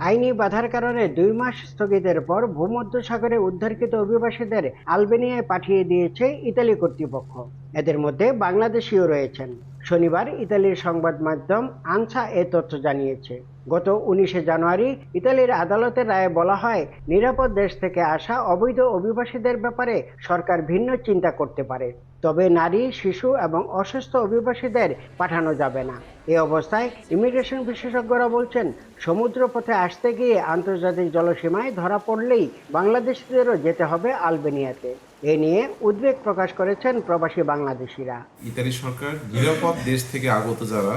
আইনি বাধার কারণে 2 মাস স্থগিতের পর ভূমধ্যসাগরে উদ্ধারকৃত অভিবাসীদের আলবেনিয়ায় পাঠিয়ে দিয়েছে ইতালি কর্তৃপক্ষ। এদের মধ্যে বাংলাদেশিও রয়েছেন। শনিবার ইতালির সংবাদ মাধ্যম আনসা এ তথ্য জানিয়েছে। গত 19শে জানুয়ারি ইতালির আদালতের রায়ে বলা হয়, নিরাপদ দেশ থেকে আসা অবৈধ অভিবাসীদের ব্যাপারে সরকার ভিন্ন চিন্তা করতে পারে, তবে নারী, শিশু এবং অসুস্থ অভিবাসীদের পাঠানো যাবে না। এই অবস্থায় ইমিগ্রেশন বিশেষজ্ঞরা বলছেন, সমুদ্রপথে আসতে গিয়ে আন্তর্জাতিক জলসীমায় ধরা পড়লেই বাংলাদেশিদেরও যেতে হবে আলবেনিয়াতে। এ নিয়ে উদ্বেগ প্রকাশ করেছেন প্রবাসী বাংলাদেশিরা। ইতালি সরকার নিরাপদ দেশ থেকে আগত যারা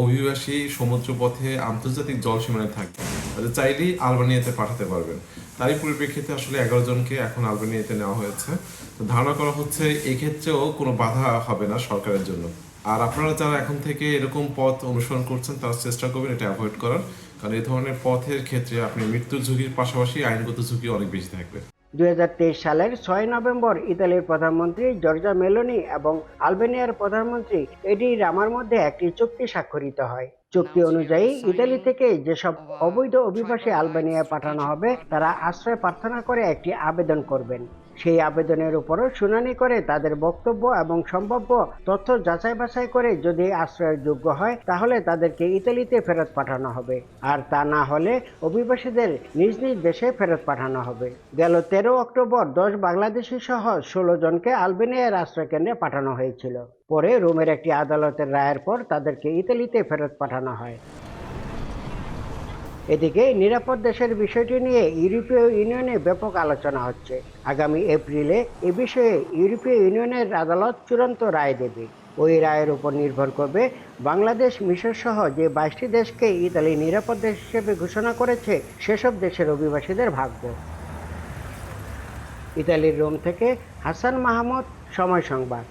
অভিবাসী সমুদ্রপথে আন্তর্জাতিক জলসীমায় থাকবে তাদের চাইলেই আলবেনিয়াতে পাঠাতে পারবেন। তারই পরিপ্রেক্ষিতে আসলে 11 জনকে এখন আলবেনিয়াতে নেওয়া হয়েছে। তো ধারণা করা হচ্ছে এক্ষেত্রেও কোনো বাধা হবে না সরকারের জন্য। আর আপনারা যারা এখন থেকে এরকম পথ অনুসরণ করছেন তারা চেষ্টা করবেন এটা অ্যাভয়েড করার, কারণ এই ধরনের পথের ক্ষেত্রে আপনি মৃত্যুর ঝুঁকির পাশাপাশি আইনগত ঝুঁকি অনেক বেশি থাকবে। 2023 সালের 6 নভেম্বর ইতালির প্রধানমন্ত্রী জর্জা মেলোনি এবং আলবেনিয়ার প্রধানমন্ত্রী এডি রামার মধ্যে একটি চুক্তি স্বাক্ষরিত হয়। চুক্তি অনুযায়ী ইতালি থেকে যেসব অবৈধ অভিবাসী আলবেনিয়ায় পাঠানো হবে তারা আশ্রয় প্রার্থনা করে একটি আবেদন করবেন। সেই আবেদনের উপরও শুনানি করে তাদের বক্তব্য এবং সম্ভাব্য তথ্য যাচাই বাছাই করে যদি আশ্রয়ের যোগ্য হয় তাহলে তাদেরকে ইতালিতে ফেরত পাঠানো হবে, আর তা না হলে অভিবাসীদের নিজ নিজ দেশে ফেরত পাঠানো হবে। গেল 13 অক্টোবর 10 বাংলাদেশি সহ 16 জনকে আলবেনিয়ার আশ্রয় কেন্দ্রে পাঠানো হয়েছিল। পরে রোমের একটি আদালতের রায়ের পর তাদেরকে ইতালিতে ফেরত পাঠানো হয়। এদিকে নিরাপদ দেশের বিষয়টি নিয়ে ইউরোপীয় ইউনিয়নে ব্যাপক আলোচনা হচ্ছে। আগামী এপ্রিলে এ বিষয়ে ইউরোপীয় ইউনিয়নের আদালত চূড়ান্ত রায় দেবে। ওই রায়ের উপর নির্ভর করবে বাংলাদেশ, মিশর সহ যে 22টি দেশকে ইতালি নিরাপদ দেশ হিসেবে ঘোষণা করেছে সেসব দেশের অভিবাসীদের ভাগ্য। ইতালির রোম থেকে হাসান মাহমুদ, সময় সংবাদ।